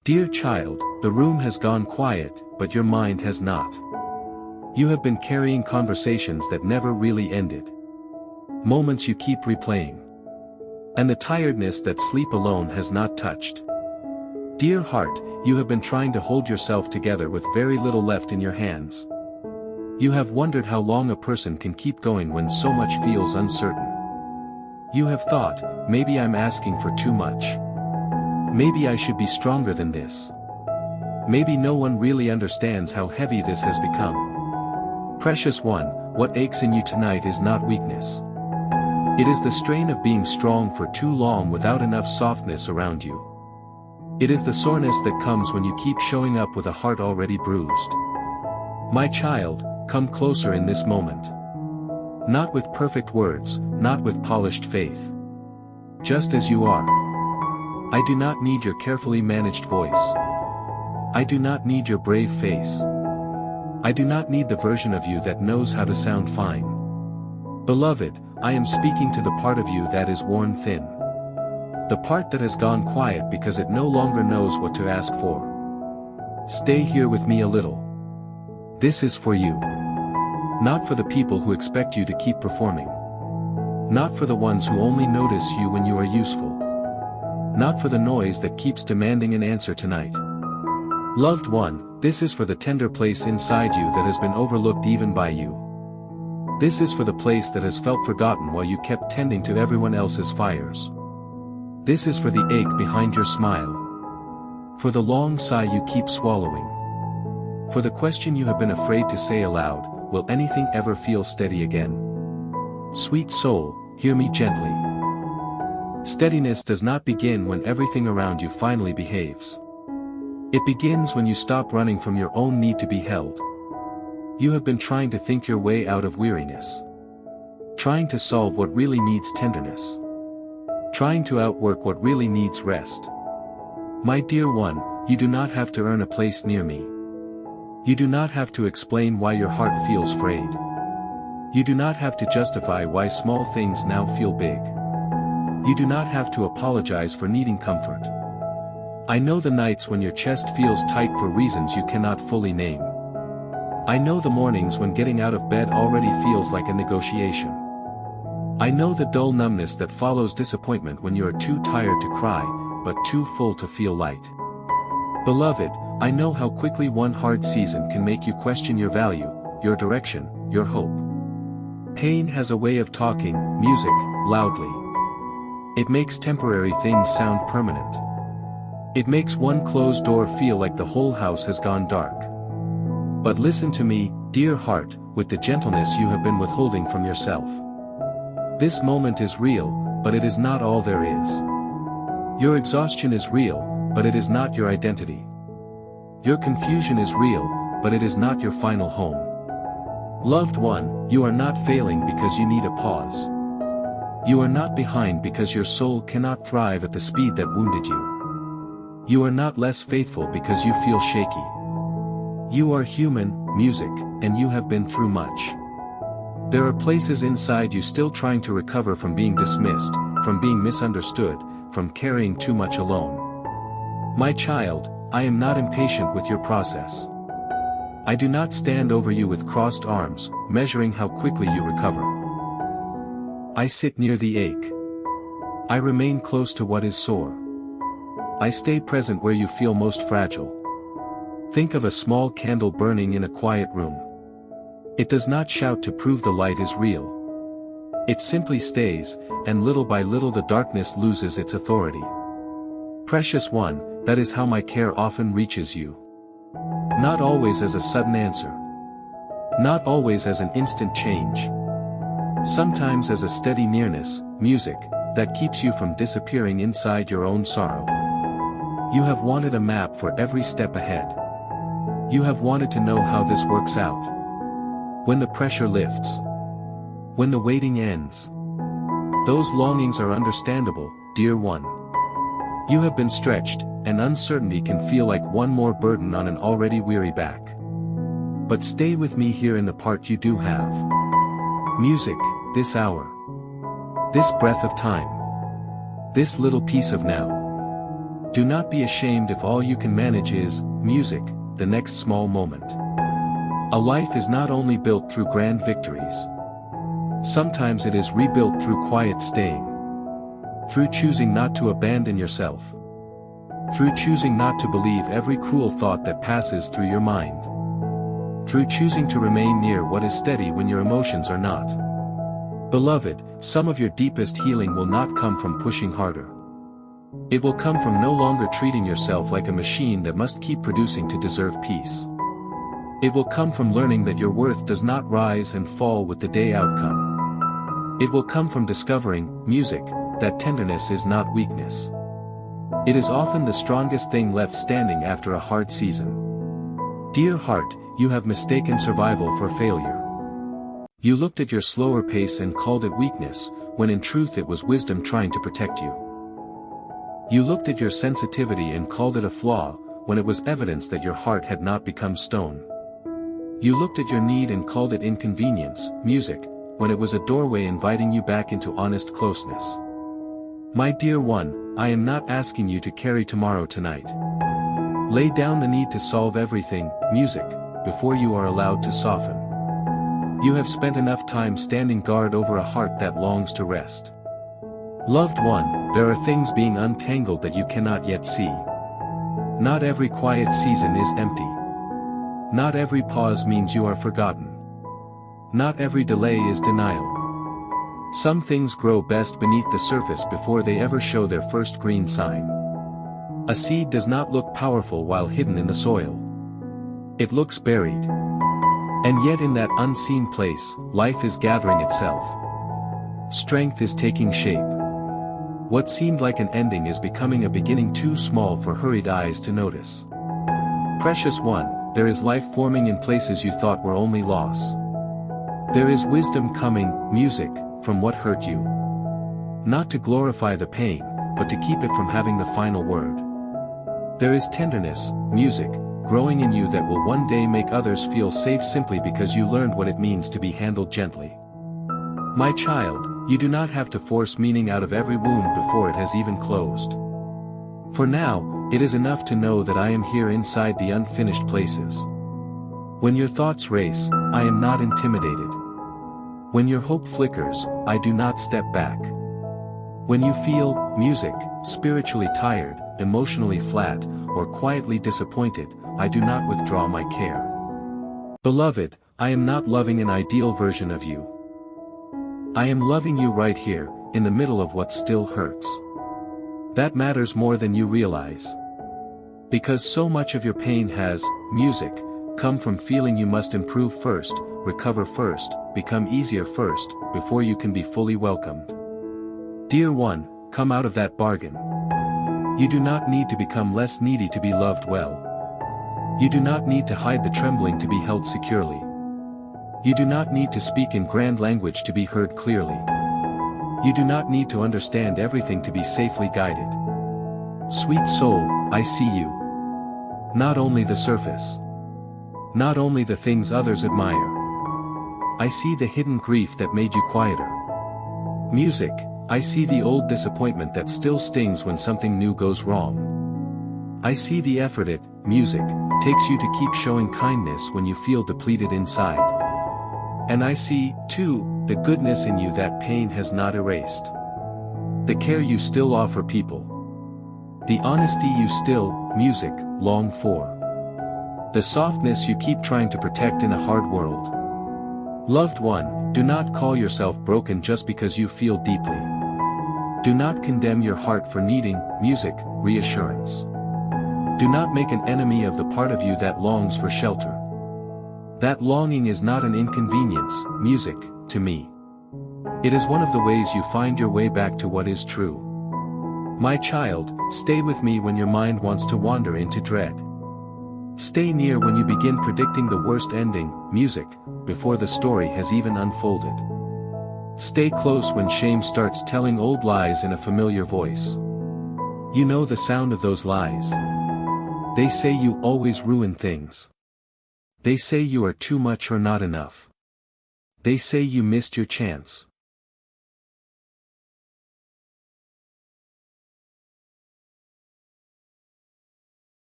Dear child, the room has gone quiet, but your mind has not. You have been carrying conversations that never really ended. Moments you keep replaying. And the tiredness that sleep alone has not touched. Dear heart, you have been trying to hold yourself together with very little left in your hands. You have wondered how long a person can keep going when so much feels uncertain. You have thought, maybe I'm asking for too much. Maybe I should be stronger than this. Maybe no one really understands how heavy this has become. Precious one, what aches in you tonight is not weakness. It is the strain of being strong for too long without enough softness around you. It is the soreness that comes when you keep showing up with a heart already bruised. My child, come closer in this moment. Not with perfect words, not with polished faith. Just as you are. I do not need your carefully managed voice. I do not need your brave face. I do not need the version of you that knows how to sound fine. Beloved, I am speaking to the part of you that is worn thin. The part that has gone quiet because it no longer knows what to ask for. Stay here with me a little. This is for you. Not for the people who expect you to keep performing. Not for the ones who only notice you when you are useful. Not for the noise that keeps demanding an answer tonight. Loved one, this is for the tender place inside you that has been overlooked even by you. This is for the place that has felt forgotten while you kept tending to everyone else's fires. This is for the ache behind your smile. For the long sigh you keep swallowing. For the question you have been afraid to say aloud, will anything ever feel steady again? Sweet soul, hear me gently. Steadiness does not begin when everything around you finally behaves. It begins when you stop running from your own need to be held. You have been trying to think your way out of weariness. Trying to solve what really needs tenderness. Trying to outwork what really needs rest. My dear one, you do not have to earn a place near me. You do not have to explain why your heart feels frayed. You do not have to justify why small things now feel big. You do not have to apologize for needing comfort. I know the nights when your chest feels tight for reasons you cannot fully name. I know the mornings when getting out of bed already feels like a negotiation. I know the dull numbness that follows disappointment when you are too tired to cry, but too full to feel light. Beloved, I know how quickly one hard season can make you question your value, your direction, your hope. Pain has a way of talking, music, loudly. It makes temporary things sound permanent. It makes one closed door feel like the whole house has gone dark. But listen to me, dear heart, with the gentleness you have been withholding from yourself. This moment is real, but it is not all there is. Your exhaustion is real, but it is not your identity. Your confusion is real, but it is not your final home. Loved one, you are not failing because you need a pause. You are not behind because your soul cannot thrive at the speed that wounded you. You are not less faithful because you feel shaky. You are human, music, and you have been through much. There are places inside you still trying to recover from being dismissed, from being misunderstood, from carrying too much alone. My child, I am not impatient with your process. I do not stand over you with crossed arms, measuring how quickly you recover. I sit near the ache. I remain close to what is sore. I stay present where you feel most fragile. Think of a small candle burning in a quiet room. It does not shout to prove the light is real. It simply stays, and little by little the darkness loses its authority. Precious one, that is how my care often reaches you. Not always as a sudden answer. Not always as an instant change. Sometimes as a steady nearness, music, that keeps you from disappearing inside your own sorrow. You have wanted a map for every step ahead. You have wanted to know how this works out. When the pressure lifts. When the waiting ends. Those longings are understandable, dear one. You have been stretched, and uncertainty can feel like one more burden on an already weary back. But stay with me here in the part you do have. Music, this hour. This breath of time. This little piece of now. Do not be ashamed if all you can manage is music, the next small moment. A life is not only built through grand victories. Sometimes it is rebuilt through quiet staying. Through choosing not to abandon yourself. Through choosing not to believe every cruel thought that passes through your mind. Through choosing to remain near what is steady when your emotions are not. Beloved, some of your deepest healing will not come from pushing harder. It will come from no longer treating yourself like a machine that must keep producing to deserve peace. It will come from learning that your worth does not rise and fall with the day outcome. It will come from discovering, music, that tenderness is not weakness. It is often the strongest thing left standing after a hard season. Dear heart, you have mistaken survival for failure. You looked at your slower pace and called it weakness, when in truth it was wisdom trying to protect you. You looked at your sensitivity and called it a flaw, when it was evidence that your heart had not become stone. You looked at your need and called it inconvenience, music, when it was a doorway inviting you back into honest closeness. My dear one, I am not asking you to carry tomorrow tonight. Lay down the need to solve everything, music, before you are allowed to soften. You have spent enough time standing guard over a heart that longs to rest. Loved one, there are things being untangled that you cannot yet see. Not every quiet season is empty. Not every pause means you are forgotten. Not every delay is denial. Some things grow best beneath the surface before they ever show their first green sign. A seed does not look powerful while hidden in the soil. It looks buried. And yet in that unseen place, life is gathering itself. Strength is taking shape. What seemed like an ending is becoming a beginning too small for hurried eyes to notice. Precious one, there is life forming in places you thought were only loss. There is wisdom coming, music, from what hurt you. Not to glorify the pain, but to keep it from having the final word. There is tenderness, music, growing in you that will one day make others feel safe simply because you learned what it means to be handled gently. My child, you do not have to force meaning out of every wound before it has even closed. For now, it is enough to know that I am here inside the unfinished places. When your thoughts race, I am not intimidated. When your hope flickers, I do not step back. When you feel, music, spiritually tired, emotionally flat, or quietly disappointed, I do not withdraw my care. Beloved, I am not loving an ideal version of you. I am loving you right here, in the middle of what still hurts. That matters more than you realize. Because so much of your pain has, music, come from feeling you must improve first, recover first, become easier first, before you can be fully welcomed. Dear one, come out of that bargain. You do not need to become less needy to be loved well. You do not need to hide the trembling to be held securely. You do not need to speak in grand language to be heard clearly. You do not need to understand everything to be safely guided. Sweet soul, I see you. Not only the surface. Not only the things others admire. I see the hidden grief that made you quieter. Music, I see the old disappointment that still stings when something new goes wrong. I see the effort it, music, takes you to keep showing kindness when you feel depleted inside. And I see, too, the goodness in you that pain has not erased. The care you still offer people. The honesty you still, music, long for. The softness you keep trying to protect in a hard world. Loved one, do not call yourself broken just because you feel deeply. Do not condemn your heart for needing, music, reassurance. Do not make an enemy of the part of you that longs for shelter. That longing is not an inconvenience, music, to me. It is one of the ways you find your way back to what is true. My child, stay with me when your mind wants to wander into dread. Stay near when you begin predicting the worst ending, music, before the story has even unfolded. Stay close when shame starts telling old lies in a familiar voice. You know the sound of those lies. They say you always ruin things. They say you are too much or not enough. They say you missed your chance.